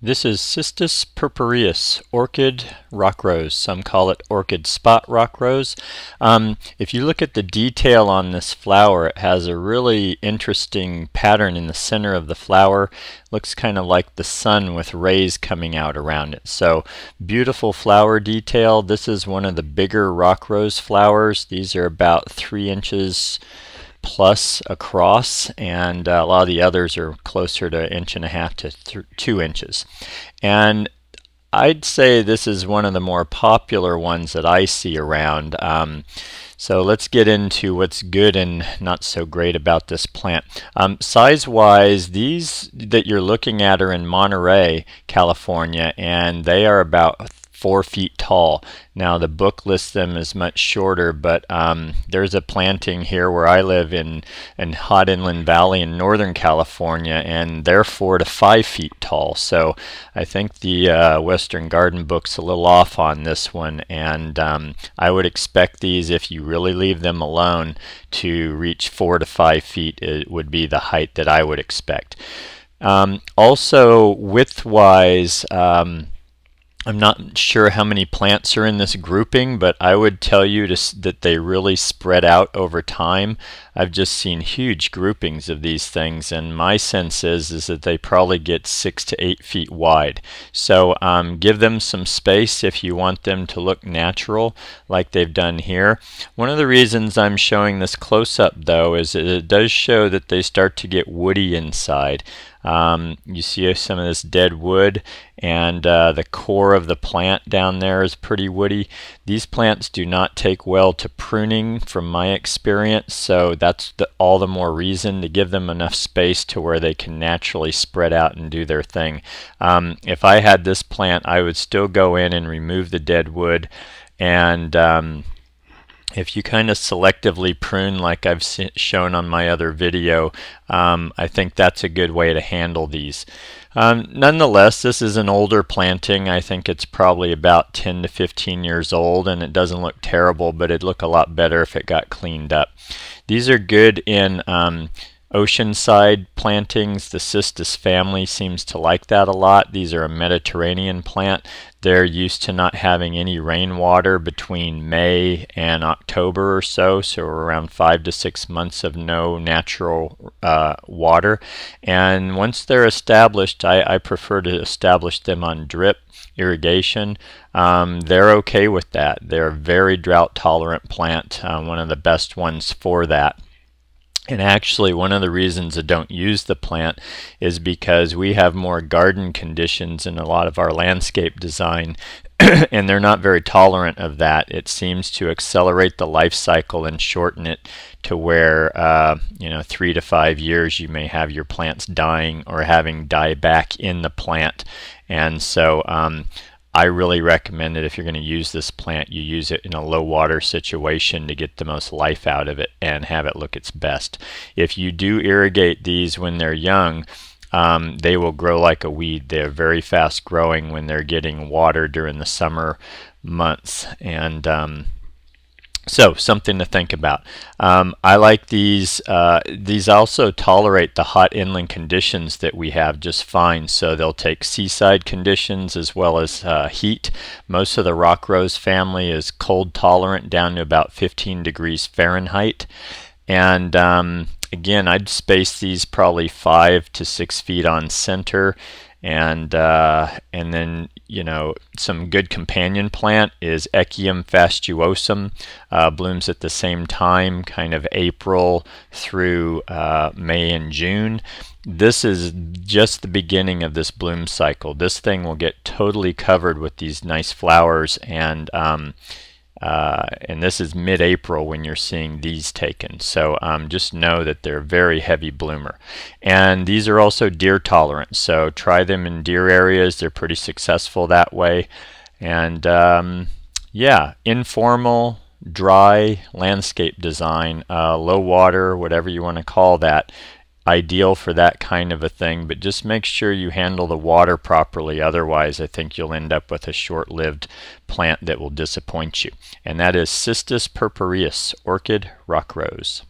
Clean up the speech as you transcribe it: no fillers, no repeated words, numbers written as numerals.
This is Cistus purpureus, orchid rockrose. Some call it orchid spot rockrose. If you look at the detail on this flower, it has a really interesting pattern in the center of the flower. Looks kind of like the sun with rays coming out around it. So beautiful flower detail. This is one of the bigger rockrose flowers. These are about 3 inches plus across, and a lot of the others are closer to 1.5 to 2 inches. And I'd say this is one of the more popular ones that I see around. So let's get into what's good and not so great about this plant. Size-wise, these that you're looking at are in Monterey, California, and they are about 4 feet tall. Now the book lists them as much shorter, but there's a planting here where I live in Hot Inland Valley in Northern California, and they're 4 to 5 feet tall. So I think the Western Garden book's a little off on this one, and I would expect these, if you really leave them alone, to reach 4 to 5 feet. It would be the height that I would expect. Also, width-wise, I'm not sure how many plants are in this grouping, but I would tell you that they really spread out over time. I've just seen huge groupings of these things, and my sense is that they probably get 6 to 8 feet wide. So give them some space if you want them to look natural like they've done here. One of the reasons I'm showing this close-up, though, is that it does show that they start to get woody inside. You see some of this dead wood, and the core of the plant down there is pretty woody. These plants do not take well to pruning from my experience, so that's all the more reason to give them enough space to where they can naturally spread out and do their thing. If I had this plant, I would still go in and remove the dead wood, and if you kind of selectively prune like I've shown on my other video, I think that's a good way to handle these. Nonetheless, this is an older planting. I think it's probably about 10 to 15 years old, and it doesn't look terrible, but it'd look a lot better if it got cleaned up. These are good in oceanside plantings. The Cistus family seems to like that a lot. These are a Mediterranean plant. They're used to not having any rainwater between May and October or so, so around 5 to 6 months of no natural water. And once they're established, I prefer to establish them on drip irrigation. They're okay with that. They're a very drought tolerant plant, one of the best ones for that. And actually, one of the reasons I don't use the plant is because we have more garden conditions in a lot of our landscape design, and they're not very tolerant of that. It seems to accelerate the life cycle and shorten it to where 3 to 5 years you may have your plants dying or having die back in the plant. And so I really recommend that if you're going to use this plant, you use it in a low water situation to get the most life out of it and have it look its best. If you do irrigate these when they're young, they will grow like a weed. They're very fast growing when they're getting water during the summer months. And so something to think about. I like these. These also tolerate the hot inland conditions that we have just fine. So they'll take seaside conditions as well as heat. Most of the rockrose family is cold tolerant down to about 15 degrees Fahrenheit. And again, I'd space these probably 5 to 6 feet on center. And then, some good companion plant is Echium fastuosum. Blooms at the same time, kind of April through May and June. This is just the beginning of this bloom cycle. This thing will get totally covered with these nice flowers, and this is mid-April when you're seeing these taken. So just know that they're a very heavy bloomer. And these are also deer tolerant, so try them in deer areas. They're pretty successful that way. And yeah, informal, dry landscape design, low water, whatever you want to call that. Ideal for that kind of a thing, but just make sure you handle the water properly. Otherwise, I think you'll end up with a short-lived plant that will disappoint you. And that is Cistus purpureus, orchid rockrose.